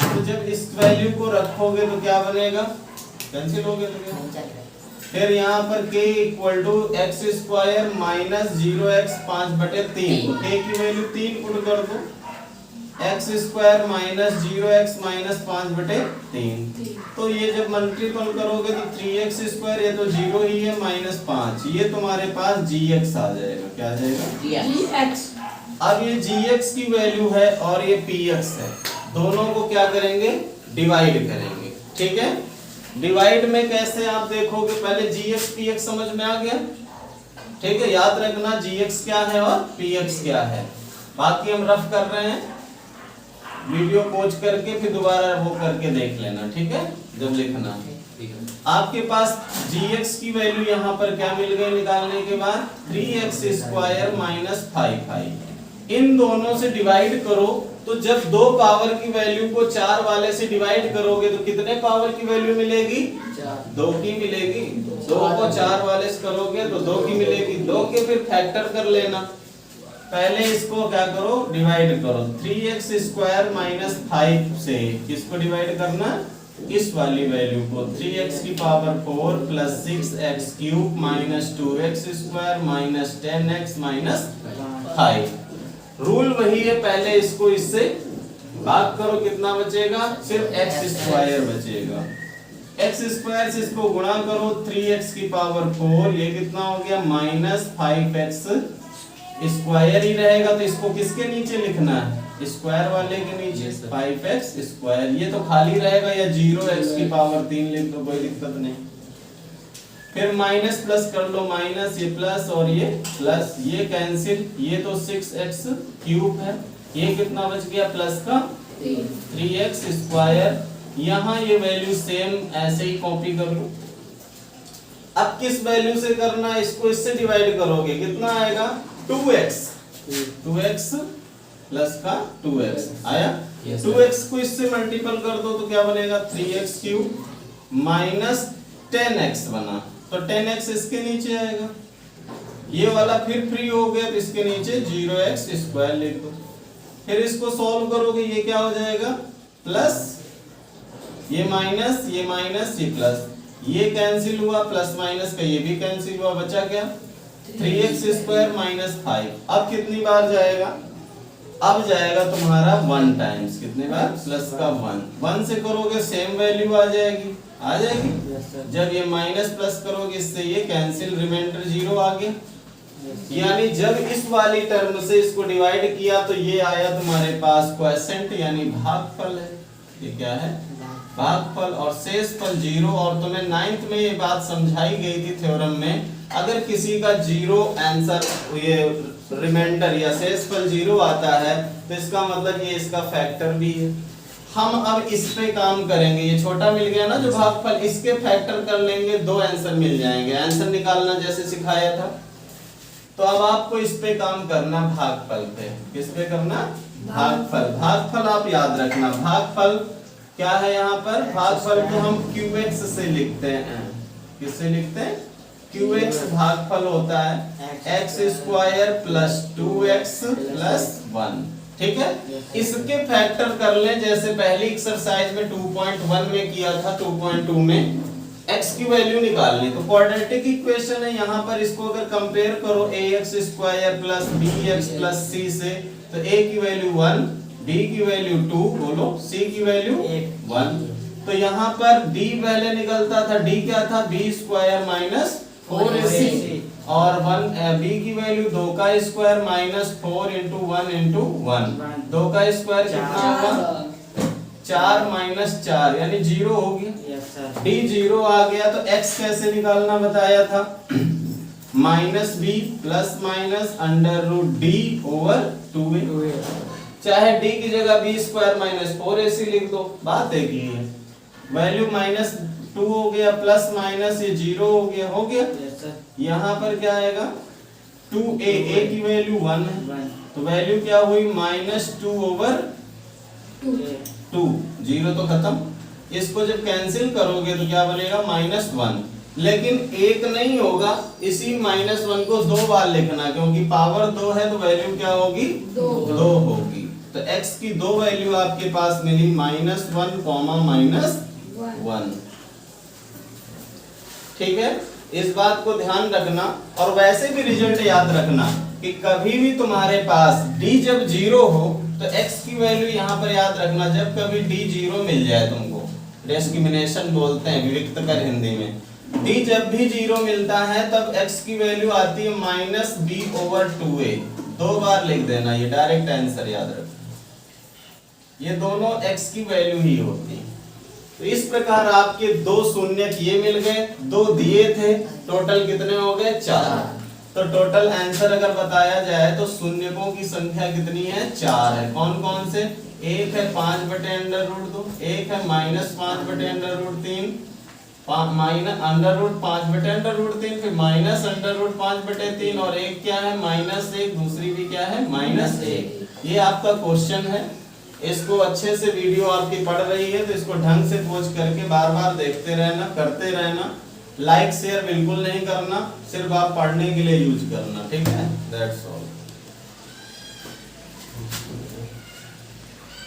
तो जब इस वैल्यू को रखोगे तो क्या बनेगा, कैंसिल हो गया तो क्या। फिर यहाँ पर k equal to x square minus 0x 5/3, तो k की वैल्यू 3 पुट कर दो, x square minus 0x minus 5/3। तो ये जब मल्टीपल करोगे तो 3x स्क्वायर, ये तो 0 ही है, माइनस 5, ये तुम्हारे पास gx आ जाएगा। क्या आ जाएगा, gx। अब ये gx की वैल्यू है और ये px है, दोनों को क्या करेंगे, डिवाइड करेंगे। ठीक है, डिवाइड में कैसे आप देखोगे, पहले gx px समझ में आ गया। ठीक है, याद रखना gx क्या है और px क्या है, बाकी हम रफ कर रहे हैं, वीडियो पॉज करके फिर दोबारा वो करके देख लेना। ठीक है, जब लिखना आपके पास gx की वैल्यू यहाँ पर क्या मिल गई निकालने के बाद, 3x स्क्वायर माइनस 5i, इन दोनों से डिवाइड करो। तो जब दो पावर की वैल्यू को 4 वाले से डिवाइड करोगे तो कितने पावर की वैल्यू मिलेगी, 2 की मिलेगी। 2 को 4 वाले से करोगे तो 2 की मिलेगी, 2 के फिर फैक्टर कर लेना। पहले इसको क्या करो, डिवाइड करो, 3x स्क्वायर माइनस 5 से किसको डिवाइड करना, इस वाली वैल्यू को, 3x की power 4 plus 6x cube minus 2x square minus 10x minus 5। Rule वही है, पहले इसको इससे भाग करो, कितना बचेगा, सिर्फ x स्क्वायर बचेगा। x स्क्वायर से इसको गुणा करो, 3x की पावर 4, ये कितना हो गया, माइनस 5x स्क्वायर ही रहेगा, तो इसको किसके नीचे लिखना है, स्क्वायर वाले के नीचे, 5x स्क्वायर, ये तो खाली रहेगा, या 0x की पावर 3 लिख दो, कोई दिक्कत नहीं। फिर माइनस प्लस कर लो, माइनस, ये प्लस और ये प्लस, ये कैंसिल, ये तो 6x क्यूब है, ये कितना बच गया, प्लस का 3x स्क्वायर, यहाँ ये वैल्यू सेम ऐसे ही कॉपी कर लो। अब किस वैल्यू से करना है, इसको इससे डिवाइड करोगे, कितना आएगा, 2x प्लस का 2x आया, 2x को इससे मल्टीपल कर दो तो क्या बनेगा, 3x क्यूब माइनस 10x बना, तो 10x इसके नीचे आएगा, ये वाला फिर फ्री हो गया, तो इसके नीचे 0x स्क्वायर लिख दो। फिर इसको सॉल्व करोगे, ये क्या हो जाएगा, प्लस, ये माइनस, ये माइनस, ये प्लस, ये कैंसिल हुआ, प्लस माइनस का ये भी कैंसिल हुआ, बचा क्या, 3x स्क्वायर माइनस 5। अब कितनी बार जाएगा, अब जाएगा तुम्हारा 1 टाइम्स, कितने बार, प्लस का 1 से करोगे सेम वैल्यू आ जाएगी, आ जाएगी। जब ये माइनस प्लस करोगे इससे ये कैंसिल, रिमाइंडर 0 आ गया। यानी जब इस वाली टर्म से इसको डिवाइड किया तो ये आया तुम्हारे पास क्वोशिएंट, यानी भागफल है, ये क्या है, भागफल, और शेषफल 0। और तुम्हें 9th में ये बात समझाई गई थी थ्योरम में, अगर किसी का 0 आंसर, ये रिमाइंडर या शेषफल 0 आता है तो इसका मतलब ये इसका फैक्टर भी है। हम अब इस पे काम करेंगे, ये छोटा मिल गया ना जो भागफल, इसके फैक्टर कर लेंगे, 2 आंसर मिल जाएंगे, आंसर निकालना जैसे सिखाया था। तो अब आपको इस पे काम करना, भागफल पे, किस पे करना, भागफल। भागफल आप याद रखना, भागफल क्या है, यहाँ पर भागफल को हम qx से लिखते हैं, किससे लिखते हैं, qx भागफल होता है x square plus 2x plus 1। ठीक है, इसके फैक्टर कर लें, जैसे पहली एक्सरसाइज में 2.1 में किया था, 2.2 में x की वैल्यू निकालनी, तो क्वाड्रेटिक इक्वेशन है, यहाँ पर इसको अगर कंपेयर करो ax square plus bx plus c से, तो a की वैल्यू 1, b की वैल्यू 2, बोलो, c की वैल्यू 1। तो यहाँ पर d पहले निकलता था, d क्या था, b स्क्वायर माइनस 4ac, और 1 b की वैल्यू 2 का स्क्वायर माइनस 4 इंटू 1 इंटू 1, 2 का स्क्वायर कितना होगा, 4 माइनस 4, यानी 0 हो गया। d 0 आ गया, तो x कैसे निकालना बताया था, minus b plus minus under root d over 2a, चाहे d की जगह b स्क्वायर माइनस 4ac लिख दो, बात एक ही है। वैल्यू माइनस 2 हो गया, प्लस माइनस ये 0 हो गया, हो गया। यहाँ पर क्या आएगा, 2a, a की वैल्यू 1 है, तो वैल्यू क्या हुई, माइनस 2 ओवर 2, 0 तो खत्म। इसको जब कैंसिल करोगे तो क्या बनेगा, माइनस 1, लेकिन एक नहीं होगा, इसी माइनस 1 को 2 बार लिखना, क्योंकि पावर 2 है तो वैल्यू क्या होगी, 2 होगी। तो तो x की दो वैल्यू आपके पास मिली -1, -1। ठीक है, इस बात को ध्यान रखना। और वैसे भी रिजल्ट याद रखना कि कभी भी तुम्हारे पास d जब 0 हो तो x की वैल्यू यहाँ पर याद रखना, जब कभी d 0 मिल जाए तुमको, डिस्क्रिमिनेशन बोलते हैं विविक्त कर हिंदी में, d जब भी 0 मिलता है तब x की वैल्यू आती है -b/2a। 2 बार लिख देना, ये डायरेक्ट आंसर याद रखना, ये दोनों x की वैल्यू ही होती है। तो इस प्रकार आपके 2 शून्य ये मिल गए, 2 दिए थे, टोटल कितने हो गए 4। तो टोटल आंसर अगर बताया जाए तो शून्यकों की संख्या कितनी है 4 है। कौन कौन से? एक है 5/√2, एक है -5/√3, -5/√3, फिर -√5/3 और एक क्या है -1, दूसरी भी क्या है -1। ये आपका क्वेश्चन है। इसको अच्छे से वीडियो आपकी पढ़ रही है तो इसको ढंग से खोज करके बार बार देखते रहना, करते रहना। लाइक शेयर बिल्कुल नहीं करना, सिर्फ आप पढ़ने के लिए यूज करना। ठीक है, दैट्स ऑल।